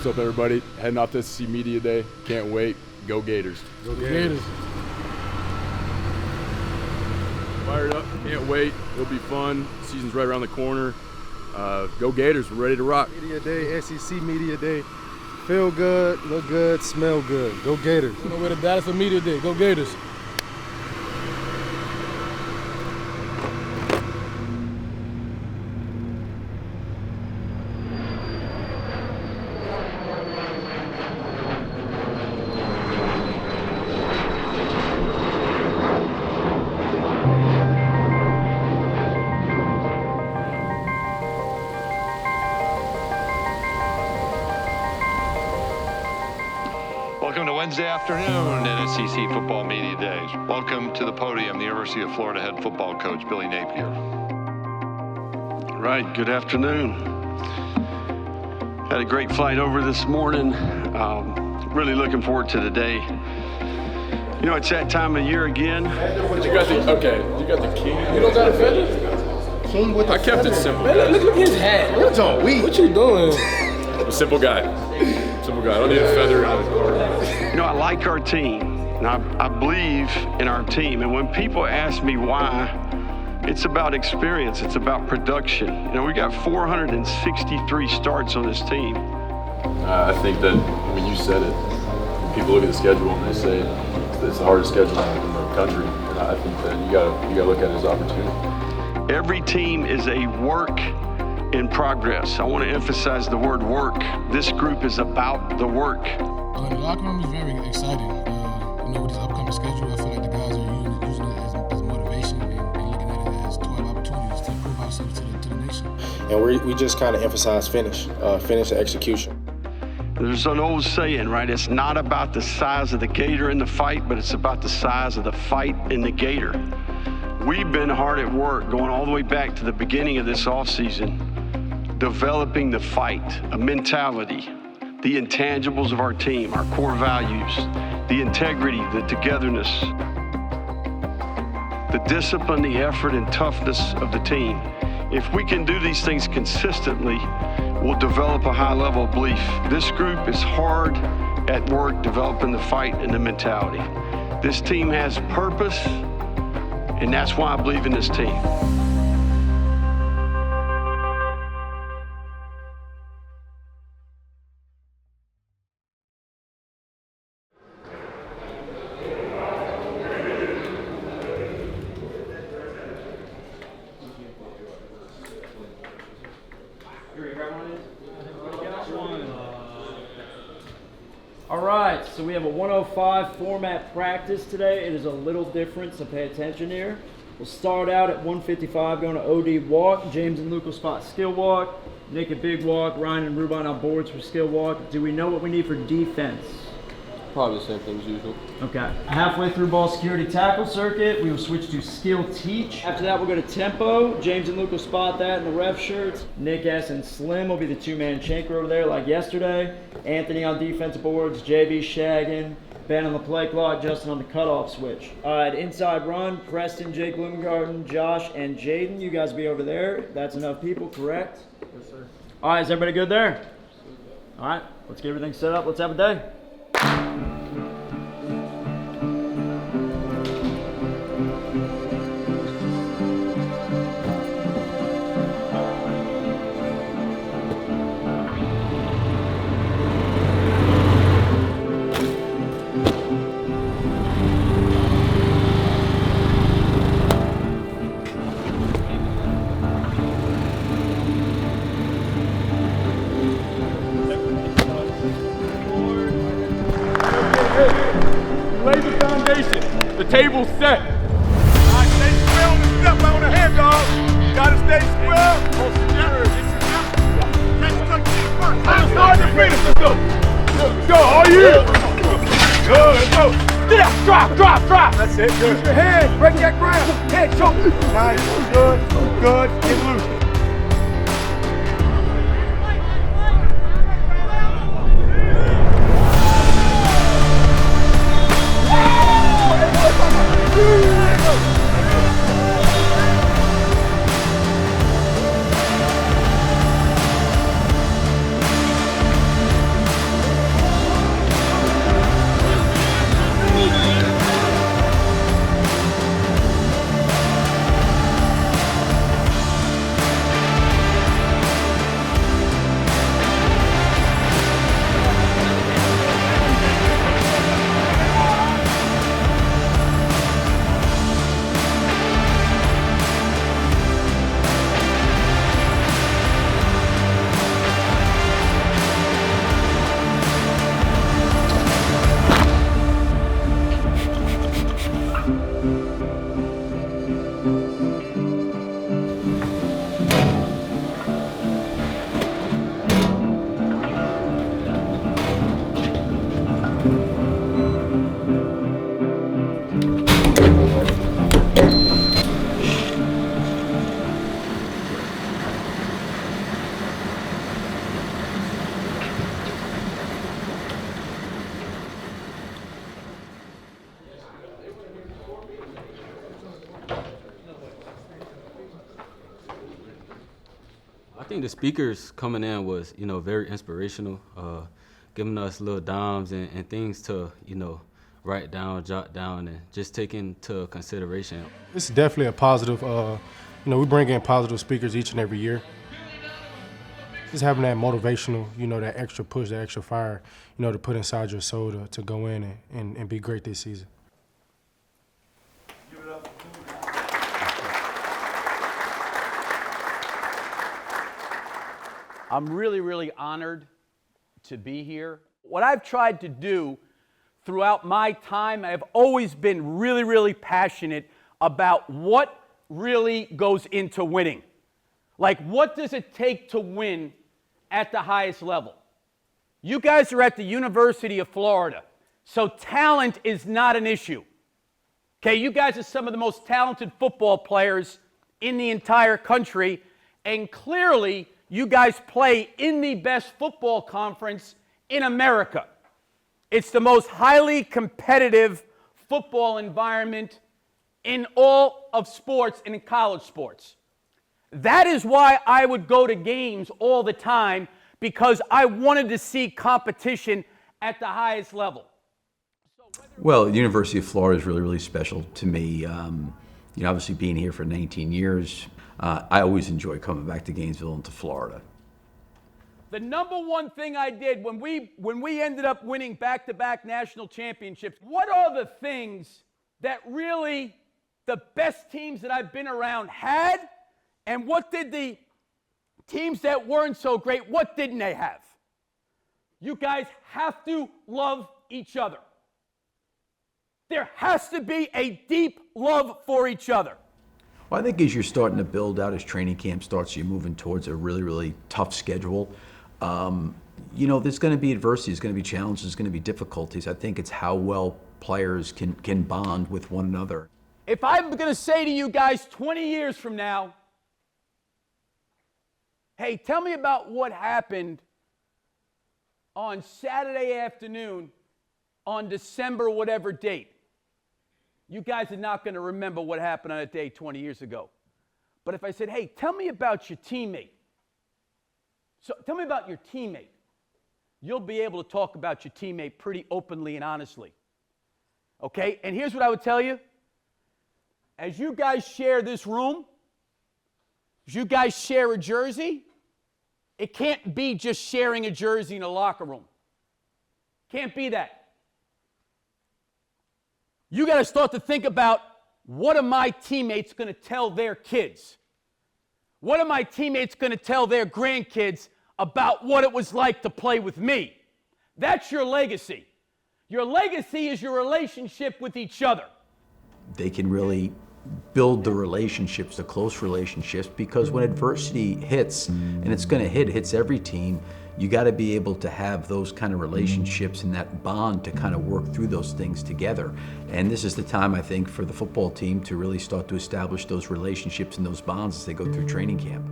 up, everybody? Heading off to SEC Media Day. Can't wait. Go Gators. Go Gators. Fired up. Can't wait. It'll be fun. Season's right around the corner. Go Gators. We're ready to rock. Media Day, SEC Media Day. Feel good, look good, smell good. Go Gators. You know, we're the Dallas for Media Day. Go Gators. Welcome to Wednesday afternoon at SEC Football Media Days. Welcome to the podium, the University of Florida head football coach, Billy Napier. Right, good afternoon. Had a great flight over this morning. Really looking forward to the day. You know, it's that time of year again. You got the king. You don't got a feather? King with the I kept it simple. Man, look at his hat. What's on weed? What you doing? I'm a simple guy. Simple guy. I don't need a feather. You know, I like our team, and I believe in our team. And when people ask me why, it's about experience. It's about production. You know, we got 463 starts on this team. I think that, you said it. When people look at the schedule and they say it's the hardest schedule in the country. And I think that you gotta look at it as opportunity. Every team is a work in progress. I want to emphasize the word work. This group is about the work. The locker room is very exciting. With this upcoming schedule, I feel like the guys are using it as motivation and looking at it as 12 opportunities to prove ourselves to the nation. And we just kind of emphasize finish execution. There's an old saying, right? It's not about the size of the gator in the fight, but it's about the size of the fight in the gator. We've been hard at work, going all the way back to the beginning of this offseason, developing the fight, a mentality, the intangibles of our team, our core values, the integrity, the togetherness, the discipline, the effort, and toughness of the team. If we can do these things consistently, we'll develop a high level of belief. This group is hard at work developing the fight and the mentality. This team has purpose, and that's why I believe in this team. All right, so we have a 105 format practice today. It is a little different, so pay attention here. We'll start out at 155 going to OD walk. James and Luke will spot skill walk. Nick at big walk. Ryan and Ruben on boards for skill walk. Do we know what we need for defense? Probably the same thing as usual. Okay. Halfway through ball security tackle circuit, we will switch to skill teach. After that, we'll go to tempo. James and Luke will spot that in the ref shirts. Nick S. and Slim will be the two-man chanker over there like yesterday. Anthony on defensive boards, JB shagging, Ben on the play clock, Justin on the cutoff switch. All right, inside run, Preston, Jake Blumengarten, Josh, and Jaden. You guys be over there. That's enough people, correct? Yes, sir. All right, is everybody good there? All right, let's get everything set up. Let's have a day. The table's set. All right, stay square on the step, on the hand, dog. Gotta stay square. Let's start the finish. Let's go. Let's go. All you. Good. Let's go. Yeah. Drop. That's it. Good. Use your head. Break that ground. Head choke. Nice. Good. Get loose. think the speakers coming in was, very inspirational, giving us little dimes and things to, write down, jot down, and just take into consideration. It's definitely a positive. We bring in positive speakers each and every year. Just having that motivational, that extra push, that extra fire, to put inside your soul to go in and be great this season. I'm really, really honored to be here. What I've tried to do throughout my time, I've always been really, really passionate about what really goes into winning. Like, what does it take to win at the highest level? You guys are at the University of Florida, so talent is not an issue. Okay, you guys are some of the most talented football players in the entire country, and clearly you guys play in the best football conference in America. It's the most highly competitive football environment in all of sports and in college sports. That is why I would go to games all the time, because I wanted to see competition at the highest level. Well, the University of Florida is really, really special to me. Obviously being here for 19 years, I always enjoy coming back to Gainesville and to Florida. The number one thing I did when we ended up winning back-to-back national championships, what are the things that really the best teams that I've been around had, and what did the teams that weren't so great, what didn't they have? You guys have to love each other. There has to be a deep love for each other. Well, I think as you're starting to build out, as training camp starts, you're moving towards a really, really tough schedule. There's going to be adversity, there's going to be challenges, there's going to be difficulties. I think it's how well players can bond with one another. If I'm going to say to you guys 20 years from now, hey, tell me about what happened on Saturday afternoon on December whatever date. You guys are not going to remember what happened on that day 20 years ago. But if I said, hey, tell me about your teammate. So tell me about your teammate. You'll be able to talk about your teammate pretty openly and honestly. Okay? And here's what I would tell you. As you guys share this room, as you guys share a jersey, it can't be just sharing a jersey in a locker room. Can't be that. You got to start to think about, what are my teammates going to tell their kids? What are my teammates going to tell their grandkids about what it was like to play with me? That's your legacy. Your legacy is your relationship with each other. They can really build the relationships, the close relationships, because when adversity hits, and it's going to hits every team, you got to be able to have those kind of relationships and that bond to kind of work through those things together. And this is the time, I think, for the football team to really start to establish those relationships and those bonds as they go through training camp.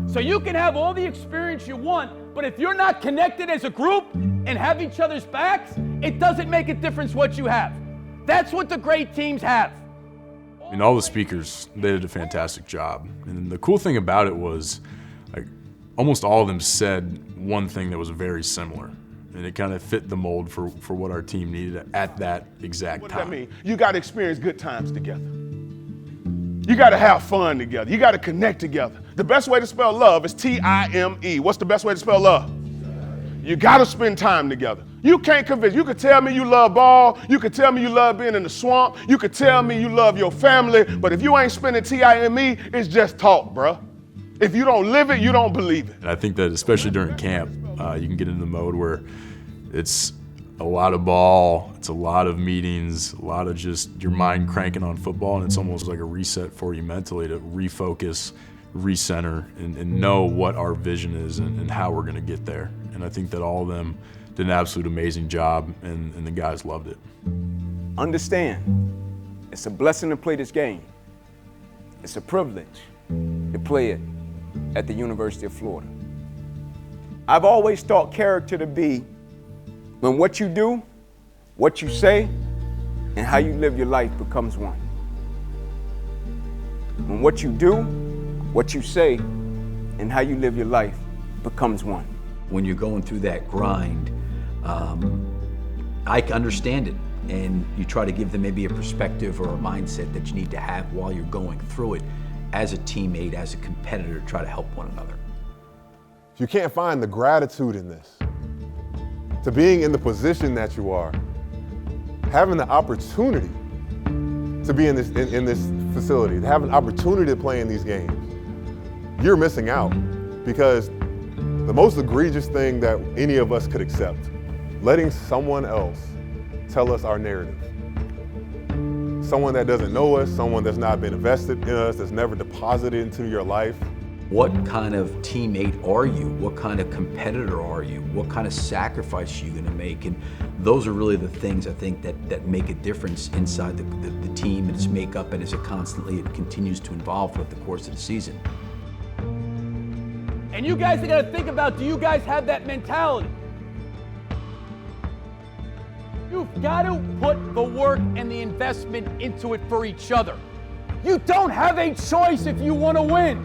So you can have all the experience you want, but if you're not connected as a group and have each other's backs, it doesn't make a difference what you have. That's what the great teams have. All the speakers, they did a fantastic job. And the cool thing about it was, almost all of them said one thing that was very similar. And it kind of fit the mold for what our team needed at that exact time. What does that mean? You got to experience good times together. You got to have fun together. You got to connect together. The best way to spell love is T-I-M-E. What's the best way to spell love? You got to spend time together. You can't convince. You could tell me you love ball. You could tell me you love being in the swamp. You could tell me you love your family. But if you ain't spending T-I-M-E, it's just talk, bruh. If you don't live it, you don't believe it. And I think that especially during camp, you can get into the mode where it's a lot of ball, it's a lot of meetings, a lot of just your mind cranking on football, and it's almost like a reset for you mentally to refocus, recenter, and know what our vision is and how we're going to get there. And I think that all of them did an absolute amazing job, and the guys loved it. Understand, it's a blessing to play this game. It's a privilege to play it at the University of Florida. I've always thought character to be when what you do, what you say, and how you live your life becomes one. When what you do, what you say, and how you live your life becomes one. When you're going through that grind, I understand it, and you try to give them maybe a perspective or a mindset that you need to have while you're going through it as a teammate, as a competitor, try to help one another. You can't find the gratitude in this. To being in the position that you are, having the opportunity to be in this facility, to have an opportunity to play in these games, you're missing out, because the most egregious thing that any of us could accept, letting someone else tell us our narrative. Someone that doesn't know us, someone that's not been invested in us, that's never deposited into your life. What kind of teammate are you? What kind of competitor are you? What kind of sacrifice are you gonna make? And those are really the things I think that make a difference inside the team and its makeup, and as it continues to evolve throughout the course of the season. And you guys are gonna think about, do you guys have that mentality? You've got to put the work and the investment into it for each other. You don't have a choice if you want to win.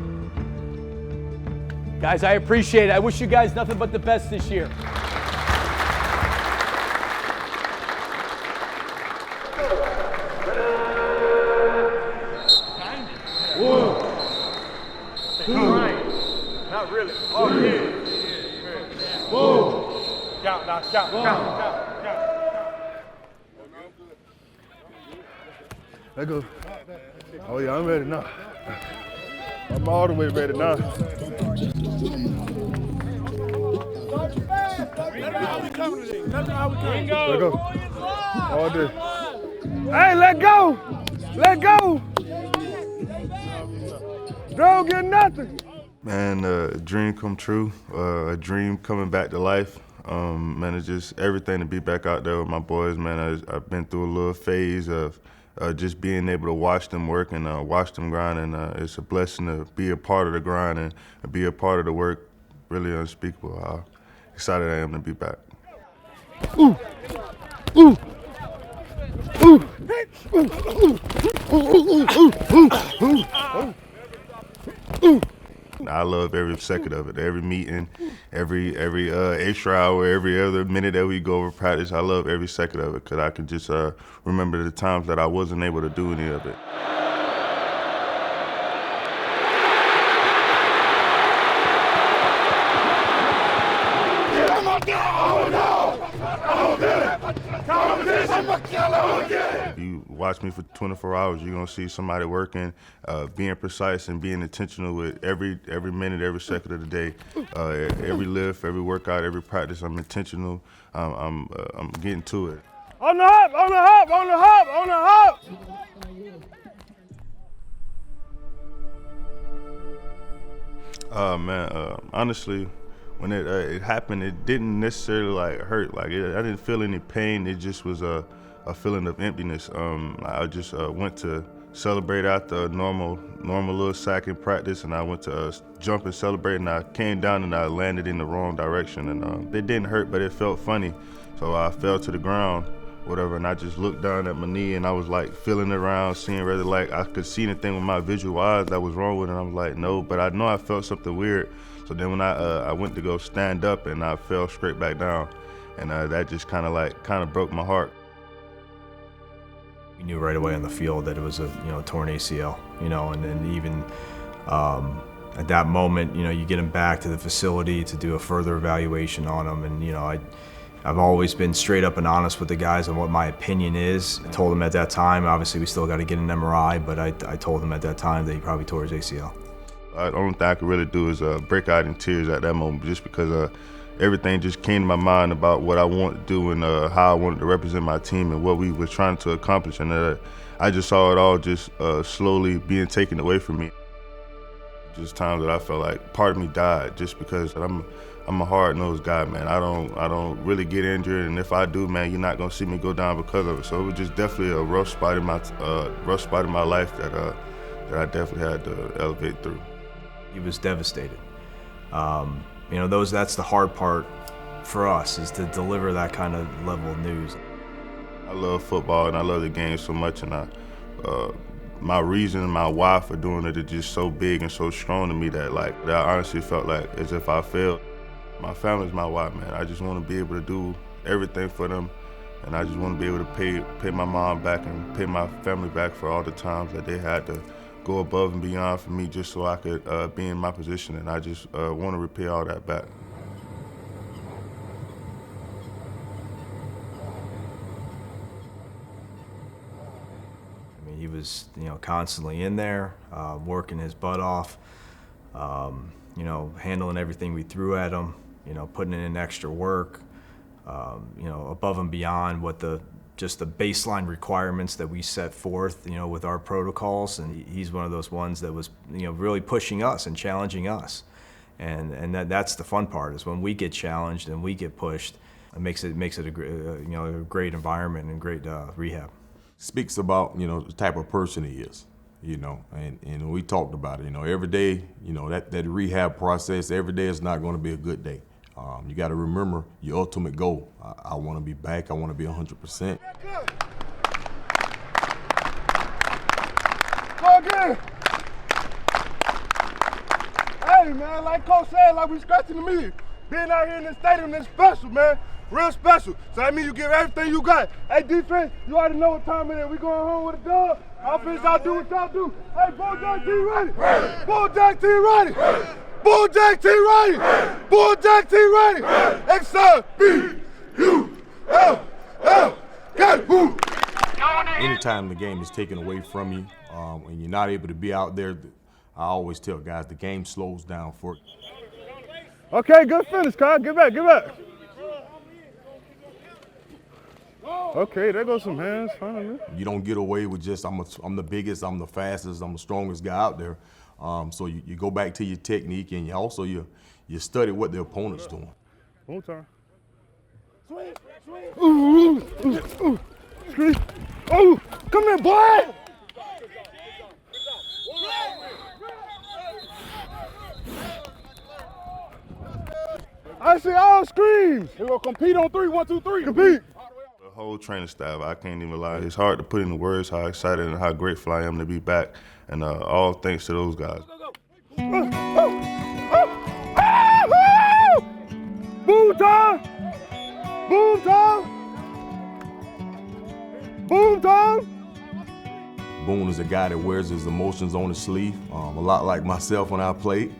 Guys, I appreciate it. I wish you guys nothing but the best this year. Whoa. Not really. Oh, yeah. Whoa. Count, now, count. Let go. Oh, yeah, I'm ready now. I'm all the way ready now. Let go. All day. Hey, let go. Let go. Don't get nothing. Man, a dream come true. A dream coming back to life. Man, it's just everything to be back out there with my boys, man. I've been through a little phase of just being able to watch them work and watch them grind, and it's a blessing to be a part of the grind and be a part of the work. Really unspeakable how excited I am to be back. Ooh. Ooh. Ooh. Ooh. I love every second of it, every meeting, every extra hour, every other minute that we go over practice. I love every second of it because I can just remember the times that I wasn't able to do any of it. You watch me for 24 hours, you're gonna see somebody working, being precise and being intentional with every minute, every second of the day. Every lift, every workout, every practice, I'm intentional. I'm getting to it. On the hop, on the hop, on the hop, on the hop. Man, honestly, when it happened, it didn't necessarily like hurt. Like I didn't feel any pain. It just was a feeling of emptiness. I just went to celebrate after a normal little sack in practice, and I went to jump and celebrate, and I came down and I landed in the wrong direction, and it didn't hurt, but it felt funny. So I fell to the ground, whatever, and I just looked down at my knee, and I was like feeling around, seeing whether like I could see anything with my visual eyes that was wrong with it, and I was like, no, but I know I felt something weird. So then when I went to go stand up, and I fell straight back down, and that just kind of broke my heart. We knew right away on the field that it was a torn ACL, and then even at that moment, you get him back to the facility to do a further evaluation on him, and I've always been straight up and honest with the guys on what my opinion is. I told them at that time, obviously we still got to get an MRI, but I told them at that time that he probably tore his ACL. The only thing I could really do is break out in tears at that moment, just because everything just came to my mind about what I wanted to do and how I wanted to represent my team and what we were trying to accomplish. And I just saw it all just slowly being taken away from me. Just times that I felt like part of me died, just because I'm a hard-nosed guy, man. I don't really get injured, and if I do, man, you're not gonna see me go down because of it. So it was just definitely a rough spot in my life that I definitely had to elevate through. He was devastated. That's the hard part for us, is to deliver that kind of level of news. I love football and I love the game so much, and my reason and my why for doing it is just so big and so strong to me that I honestly felt like as if I failed. My family's my why, man. I just want to be able to do everything for them, and I just want to be able to pay my mom back and pay my family back for all the times that they had to go above and beyond for me just so I could be in my position, and I just want to repay all that back. I mean, he was, constantly in there, working his butt off, handling everything we threw at him, putting in extra work, above and beyond what just the baseline requirements that we set forth, with our protocols. And he's one of those ones that was, really pushing us and challenging us. And that's the fun part, is when we get challenged and we get pushed, it makes it a great environment and great rehab. Speaks about, the type of person he is, and we talked about it, every day, that rehab process, every day is not going to be a good day. You got to remember your ultimate goal. I want to be back. I want to be 100%. Go again. Hey, man, like Coach said, like we scratching the meat. Being out here in the stadium is special, man. Real special. So that means you give everything you got. Hey, defense, you already know what time it is. We going home with a dub. Offense, y'all do what y'all do. Hey, Bulljack team ready. Bulljack team ready. Bulljack team ready. Bulljack team ready. X-I-B-U-L-L-K-U. Anytime the game is taken away from you and you're not able to be out there, I always tell guys the game slows down for you. Okay, good finish, Kyle. Get back, get back. Okay, there goes some hands. Finally. You don't get away with just I'm the biggest, I'm the fastest, I'm the strongest guy out there. So you go back to your technique, and you study what the opponent's doing. One time. Ooh, screen. Oh, come here, boy. I see all screens. We're gonna compete on 3. 1, 2, 3. Compete. The whole training staff, I can't even lie. It's hard to put into words how excited and how grateful I am to be back, and all thanks to those guys. Boom time! Boom time! Boom time! Boone is a guy that wears his emotions on his sleeve, a lot like myself when I played.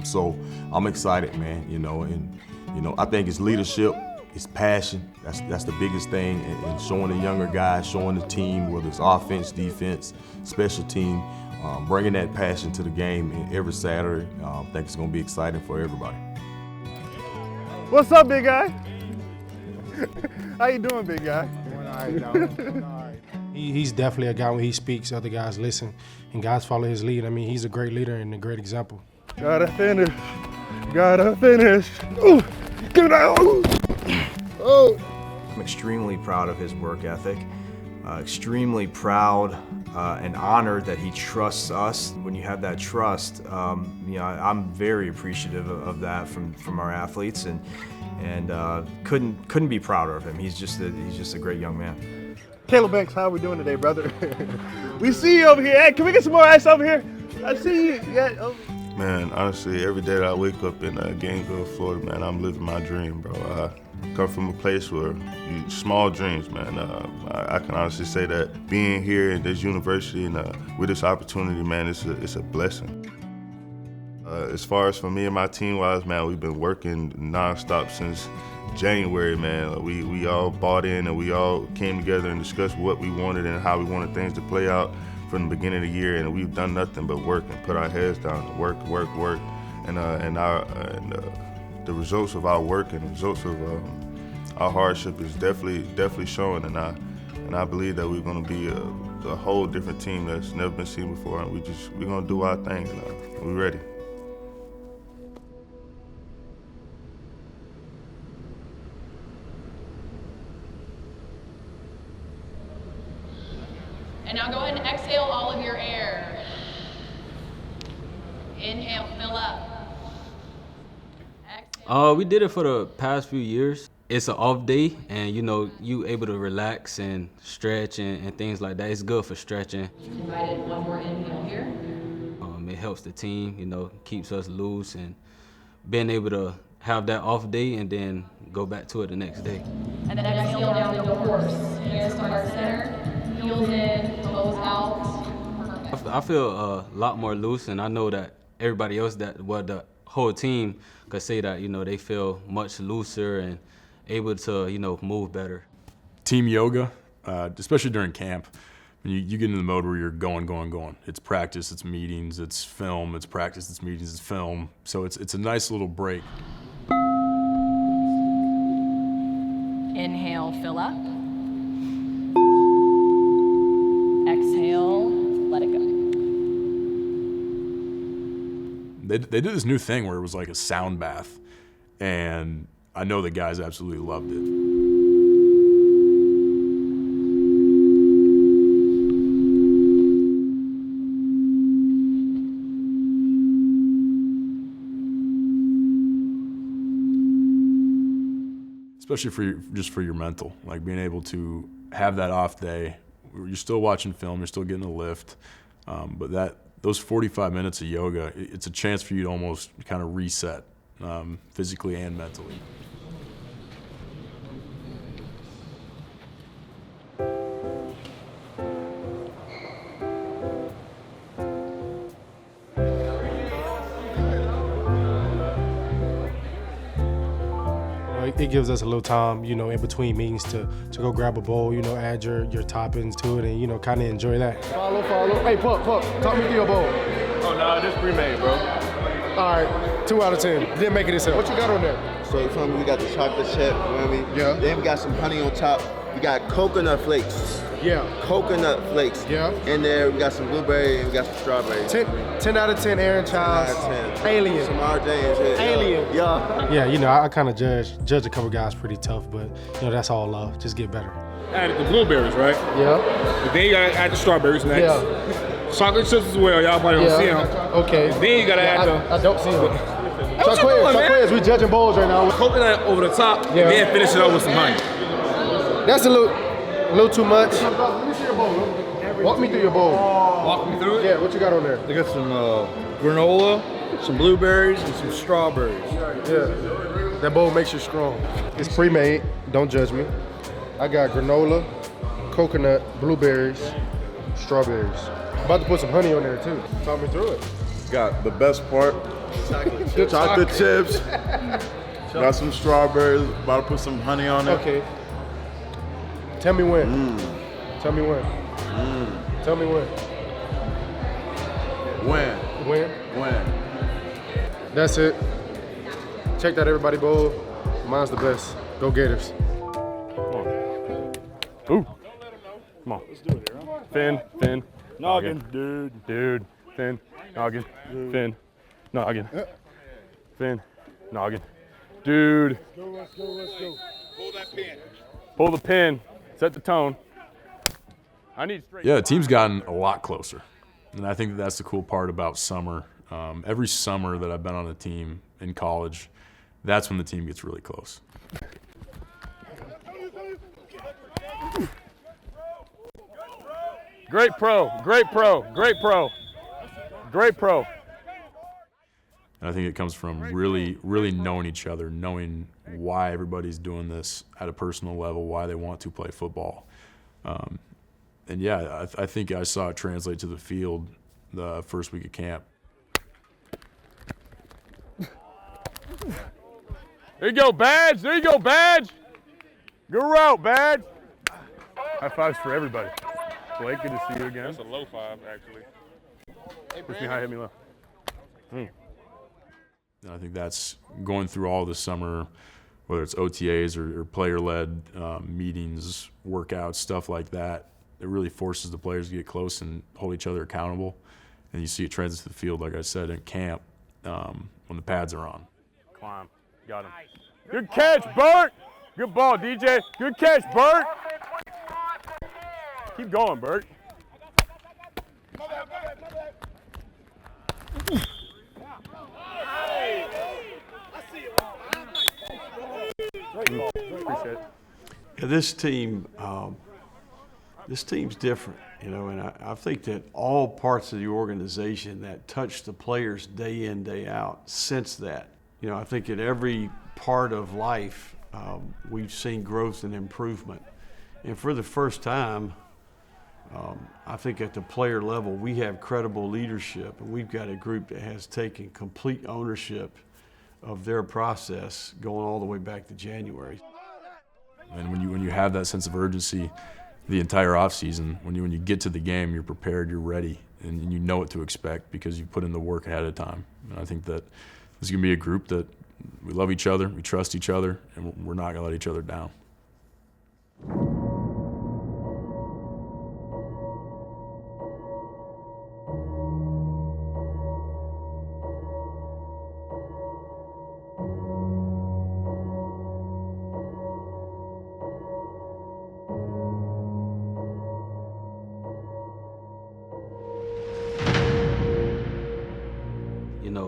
So I'm excited, man. I think his leadership, his passion, that's the biggest thing, and showing the younger guys, showing the team, whether it's offense, defense, special team, bringing that passion to the game every Saturday. I think it's going to be exciting for everybody. What's up, big guy? How you doing, big guy? Doing all right, dog. Doing all right. He's definitely a guy when he speaks, other guys listen, and guys follow his lead. I mean, he's a great leader and a great example. Gotta finish. Gotta finish. Ooh, give it out. Oh. I'm extremely proud of his work ethic. Extremely proud and honored that he trusts us. When you have that trust, I'm very appreciative of that from our athletes, and couldn't be prouder of him. He's just a great young man. Caleb Banks, how are we doing today, brother? We see you over here. Hey, can we get some more ice over here? I see you. Yeah. Oh. Man, honestly, every day that I wake up in Gainesville, Florida, man, I'm living my dream, bro. I come from a place where small dreams, man. I can honestly say that being here at this university and with this opportunity, man, it's a blessing. As far as for me and my team-wise, man, we've been working nonstop since January, man. We all bought in and we all came together and discussed what we wanted and how we wanted things to play out from the beginning of the year, and we've done nothing but work and put our heads down and work, and the results of our work and the results of our hardship is definitely showing, and I believe that we're going to be a whole different team that's never been seen before, and we're going to do our thing, and we're ready. And now go ahead and exhale all of your air. Inhale, fill up. We did it for the past few years. it's an off day, and you able to relax and stretch and things like that. It's good for stretching. Invited one more inhale here. It helps the team, keeps us loose, and being able to have that off day and then go back to it the next day. And then exhale down to the horse. Hands to heart center. Heels in, toes out. Perfect. I feel a lot more loose, and I know that everybody else the whole team could say that, they feel much looser and able to, move better. Team yoga, especially during camp, you get into the mode where you're going. It's practice, it's meetings, it's film, it's practice, it's meetings, it's film. So it's a nice little break. Inhale, fill up. Exhale, let it go. They did this new thing where it was like a sound bath, and I know the guys absolutely loved it. Especially for your mental, like being able to have that off day. You're still watching film, you're still getting a lift, but those 45 minutes of yoga, it's a chance for you to almost kind of reset physically and mentally. It gives us a little time, in between meetings to go grab a bowl, add your toppings to it and, kind of enjoy that. Follow. Hey, Puck, talk me through your bowl. Oh, no, this pre-made, bro. All right, 2 out of 10. Didn't make it yourself. What you got on there? So, for me, we got the chocolate chip, you know what I mean? Yeah. Then we got some honey on top. We got coconut flakes. Yeah. Coconut flakes. Yeah. And there we got some blueberry and we got some strawberries. 10 out of 10, Aaron Childs. 10 out of 10. Alien. Shemar James. Alien. Yeah. Yeah, I kind of judge a couple guys pretty tough, but, that's all love. Just get better. Added the blueberries, right? Yeah. But then you gotta add the strawberries next. Yeah. Chocolate chips as well, y'all probably don't see them. Okay. And then you gotta add I don't see them. What you doing, man? Chaquez, we judging bowls right now. Coconut over the top, Yeah. and then finish it up with some honey. That's a little too much. Let me see your bowl. Walk me through your bowl. Walk me through it? Yeah, what you got on there? I got some granola, some blueberries, and some strawberries. Yeah, that bowl makes you strong. It's pre-made, don't judge me. I got granola, coconut, blueberries, strawberries. I'm about to put some honey on there too. Talk me through it. Got the best part, chocolate chips. Got some strawberries, about to put some honey on it. Okay. Tell me when. Tell me when. Tell me when. When? That's it. Check that, everybody bowl. Mine's the best. Go Gators. Ooh. Come on. Let's do it here, huh? Fin. Noggin. Dude. Fin. Noggin. Fin. Noggin. Fin. Noggin. Dude. Let's go. Pull that pin. Pull the pin. Set the tone. I need straight. Yeah, the team's gotten a lot closer. And I think that's the cool part about summer. Every summer that I've been on a team in college, that's when the team gets really close. Great pro. And I think it comes from really, really knowing each other, knowing why everybody's doing this at a personal level, why they want to play football. And yeah, I think I saw it translate to the field the first week of camp. There you go, Badge. Good route, Badge. High fives for everybody. Blake, good to see you again. That's a low five, actually. Push me high, hit me low. And I think that's going through all this summer, whether it's OTAs or player-led meetings, workouts, stuff like that. It really forces the players to get close and hold each other accountable. And you see it transit to the field, like I said, in camp when the pads are on. Climb. Got him. Good catch, Bert. Good ball, DJ. Good catch, Bert. Keep going, Bert. Appreciate it. Yeah, this team's different, you know, and I think that all parts of the organization that touch the players day in, day out sense that. You know, I think at every part of life, we've seen growth and improvement. And for the first time, I think at the player level, we have credible leadership, and we've got a group that has taken complete ownership of their process going all the way back to January. And when you have that sense of urgency the entire offseason, when you get to the game, you're prepared, you're ready, and you know what to expect because you put in the work ahead of time. And I think that this is going to be a group that we love each other, we trust each other, and we're not going to let each other down.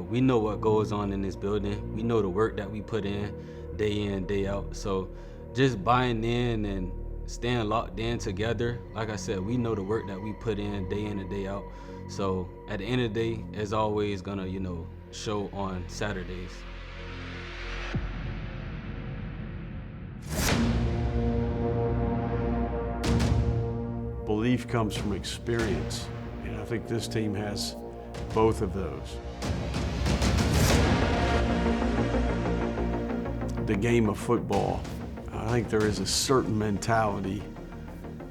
We know what goes on in this building. We know the work that we put in, day out. So just buying in and staying locked in together, like I said, we know the work that we put in and day out. So at the end of the day, it's always gonna, show on Saturdays. Belief comes from experience, and I think this team has both of those. The game of football, I think there is a certain mentality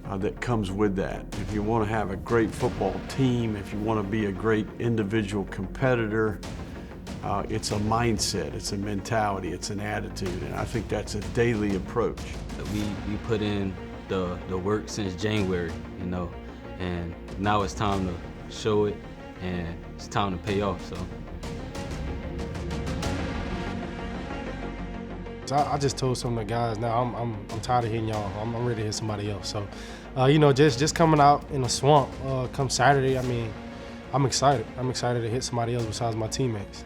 that comes with that. If you want to have a great football team, if you want to be a great individual competitor, it's a mindset, it's a mentality, it's an attitude, and I think that's a daily approach. We put in the work since January, and now it's time to show it, and it's time to pay off. So I just told some of the guys now I'm tired of hitting y'all. I'm ready to hit somebody else. So, just coming out in the swamp come Saturday. I mean, I'm excited. I'm excited to hit somebody else besides my teammates.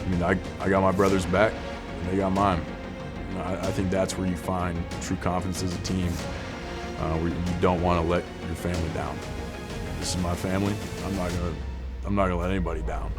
I mean, I got my brothers back, and they got mine. I think that's where you find true confidence as a team, where you don't want to let your family down. This is my family. I'm not gonna let anybody down.